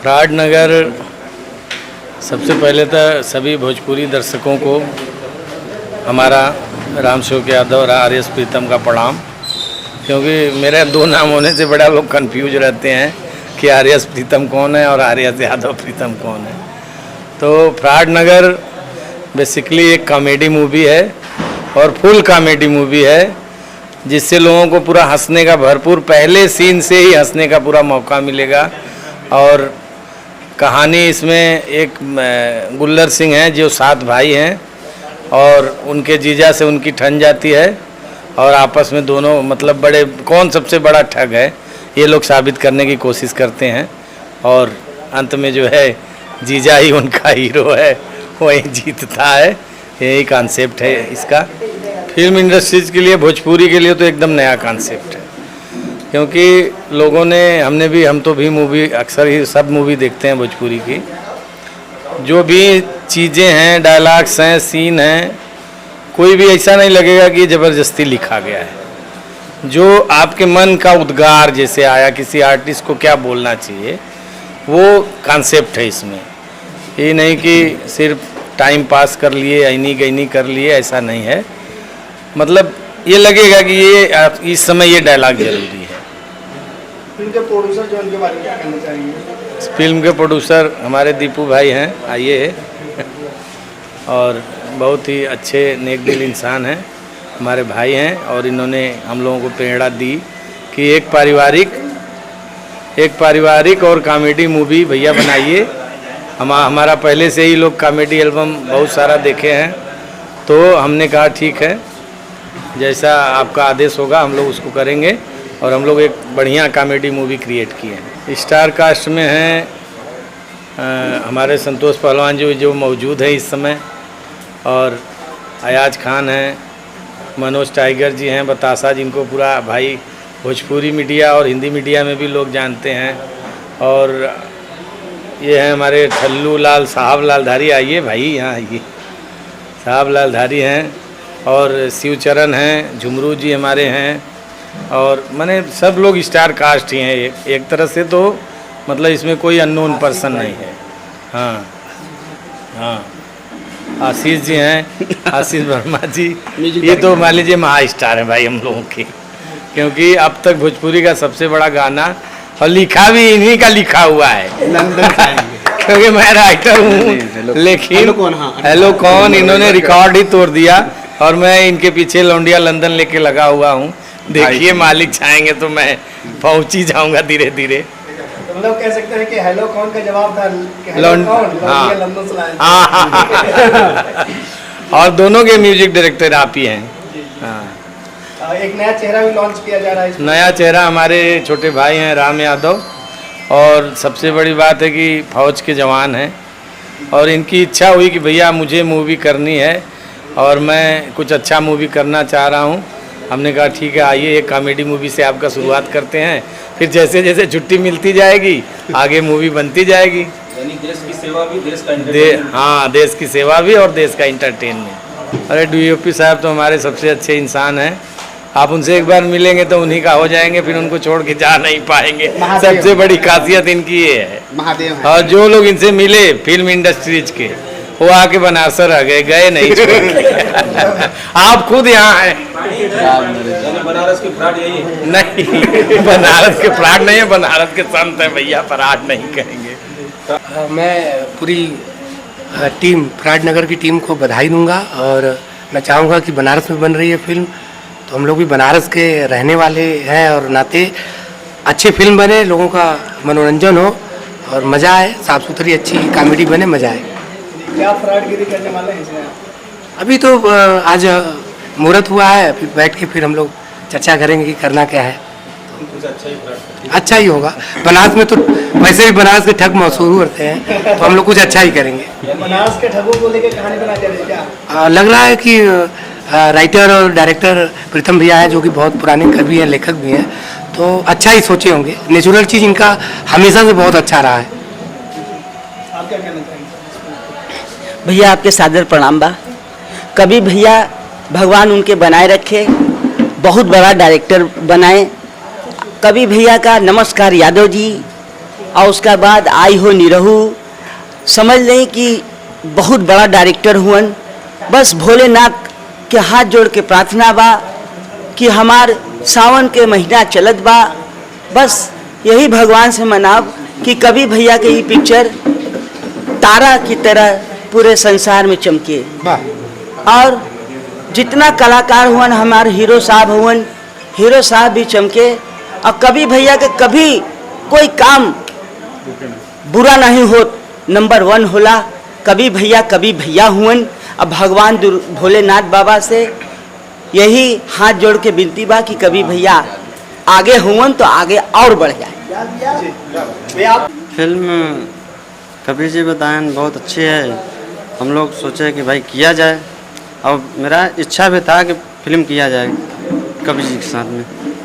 Fraud नगर सबसे पहले तो सभी भोजपुरी दर्शकों को हमारा रामसेवक यादव और आर.एस. प्रीतम का प्रणाम। क्योंकि मेरे दो नाम होने से बड़ा लोग कंफ्यूज रहते हैं कि आर.एस. प्रीतम कौन है और आर.एस. यादव प्रीतम कौन है। तो फ्रॉड नगर बेसिकली एक कॉमेडी मूवी है और फुल कॉमेडी मूवी है, जिससे लोगों को पूरा हंसने का भरपूर पहले सीन से ही हंसने का पूरा मौका मिलेगा। और कहानी इसमें एक गुल्लर सिंह हैं जो 7 भाई हैं और उनके जीजा से उनकी ठन जाती है और आपस में दोनों मतलब बड़े कौन सबसे बड़ा ठग है ये लोग साबित करने की कोशिश करते हैं और अंत में जो है जीजा ही उनका हीरो है, वही जीतता है। यही कॉन्सेप्ट है इसका। फिल्म इंडस्ट्रीज के लिए, भोजपुरी के लिए तो एकदम नया कॉन्सेप्ट है, क्योंकि लोगों ने हम तो भी मूवी अक्सर ही सब मूवी देखते हैं भोजपुरी की। जो भी चीज़ें हैं, डायलॉग्स हैं, सीन हैं, कोई भी ऐसा नहीं लगेगा कि ज़बरदस्ती लिखा गया है। जो आपके मन का उद्गार जैसे आया, किसी आर्टिस्ट को क्या बोलना चाहिए, वो कॉन्सेप्ट है इसमें। ये नहीं कि सिर्फ टाइम पास कर लिए, ऐनी गैनी कर लिए, ऐसा नहीं है। मतलब ये लगेगा कि ये इस समय ये डायलॉग जरूरी है। फिल्म के प्रोड्यूसर जो उनके बारे में क्या कहना चाहेंगे? फिल्म के प्रोड्यूसर हमारे दीपू भाई हैं, आइए, और बहुत ही अच्छे नेक दिल इंसान हैं, हमारे भाई हैं। और इन्होंने हम लोगों को प्रेरणा दी कि एक पारिवारिक और कॉमेडी मूवी भैया बनाइए। हमारा पहले से ही लोग कॉमेडी एल्बम बहुत सारा देखे हैं, तो हमने कहा ठीक है, जैसा आपका आदेश होगा हम लोग उसको करेंगे। और हम लोग एक बढ़िया कॉमेडी मूवी क्रिएट किए हैं। स्टार कास्ट में हैं हमारे संतोष पहलवान जो मौजूद है इस समय, और अयाज खान हैं, मनोज टाइगर जी हैं, बतासा जिनको पूरा भाई भोजपुरी मीडिया और हिंदी मीडिया में भी लोग जानते हैं। और ये हैं हमारे ठल्लू लाल साहब लालधारी, आइए भाई यहाँ आइए, साहब लालधारी हैं। और शिवचरण हैं, झुमरू जी हमारे हैं, और माने सब लोग स्टार कास्ट ही हैं एक तरह से। तो मतलब इसमें कोई अननोन पर्सन नहीं है। हाँ हाँ, आशीष जी हैं, आशीष वर्मा जी, ये तो मान लीजिए महा स्टार है भाई हम लोगों के, क्योंकि अब तक भोजपुरी का सबसे बड़ा गाना और लिखा भी इन्हीं का लिखा हुआ है। क्योंकि मैं राइटर हूँ, लेकिन हेलो कौन इन्होंने रिकॉर्ड ही तोड़ दिया और मैं इनके पीछे लौंडिया लंदन लेके लगा हुआ हूँ। देखिए मालिक चाहेंगे तो मैं पहुँच ही जाऊँगा धीरे धीरे। मतलब कह सकते हैं कि हेलो कौन का जवाब था लंदन से लाए। हाँ और दोनों के म्यूजिक डायरेक्टर आप ही हैं। हाँ, एक नया चेहरा भी लॉन्च किया जा रहा है। नया चेहरा हमारे छोटे भाई हैं राम यादव, और सबसे बड़ी बात है कि फौज के जवान हैं और इनकी इच्छा हुई कि भैया मुझे मूवी करनी है और मैं कुछ अच्छा मूवी करना चाह रहा हूँ। हमने कहा ठीक है, आइए एक कॉमेडी मूवी से आपका शुरुआत करते हैं, फिर जैसे जैसे छुट्टी मिलती जाएगी आगे मूवी बनती जाएगी। यानी देश की सेवा भी, देश का हाँ, देश की सेवा भी और देश का इंटरटेनमेंट। अरे डीओपी साहब तो हमारे सबसे अच्छे इंसान हैं, आप उनसे एक बार मिलेंगे तो उन्हीं का हो जाएंगे, फिर उनको छोड़ के जा नहीं पाएंगे। सबसे बड़ी खासियत इनकी ये है। महादेव और जो लोग इनसे मिले फिल्म इंडस्ट्रीज के, वो आके बनारस रह गए नहीं छोड़। आप खुद यहाँ हैं। बनारस के फ्रॉड यही है? नहीं, बनारस के फ्रॉड नहीं है, बनारस के संत है भैया, फ्रॉड नहीं करेंगे। मैं पूरी टीम फ्रॉड नगर की टीम को बधाई दूंगा और मैं चाहूँगा कि बनारस में बन रही है फिल्म, तो हम लोग भी बनारस के रहने वाले हैं और नाते अच्छी फिल्म बने, लोगों का मनोरंजन हो और मज़ा आए, साफ़ सुथरी अच्छी कॉमेडी बने, मज़ा आए। क्या फ्रॉडगिरी करने वाले हैं इसमें? अभी तो आज मुहूर्त हुआ है, फिर बैठ के फिर हम लोग चर्चा करेंगे कि करना क्या है। अच्छा ही होगा। बनारस में तो वैसे भी बनारस के ठग मशहूर होते हैं, तो हम लोग कुछ अच्छा ही करेंगे। बनारस के ठगों को लेकर कहानी बना जा रही है क्या? लग रहा है कि राइटर और डायरेक्टर प्रीतम भैया है, जो कि बहुत पुराने कवि हैं, लेखक भी हैं, तो अच्छा ही सोचे होंगे। नेचुरल चीज़ इनका हमेशा से बहुत अच्छा रहा है। आप क्या कहना चाहेंगे? भैया आपके सादर प्रणाम बा। कभी भैया भगवान उनके बनाए रखे, बहुत बड़ा डायरेक्टर बनाए। कभी भैया का नमस्कार यादव जी, और उसके बाद आई हो निरहू, समझ लें कि बहुत बड़ा डायरेक्टर हुअन। बस भोलेनाथ के हाथ जोड़ के प्रार्थना बा कि हमार सावन के महीना चलत बा, बस यही भगवान से मनाब कि कभी भैया के ये पिक्चर तारा की तरह पूरे संसार में चमके। और जितना कलाकार हुअन, हमारे हीरो साहब हुअन, हीरो साहब भी चमके। और कभी भैया के कभी कोई काम बुरा नहीं हो, नंबर 1 होला। कभी भैया हुअन। अब भगवान भोलेनाथ बाबा से यही हाथ जोड़ के विनती बा कि कभी भैया आगे हुअन तो आगे और बढ़ जाए। फिल्म कबीर जी बताएं बहुत अच्छी है। हम लोग सोचे कि भाई किया जाए, और मेरा इच्छा भी था कि फिल्म किया जाए कबीर जी के साथ में।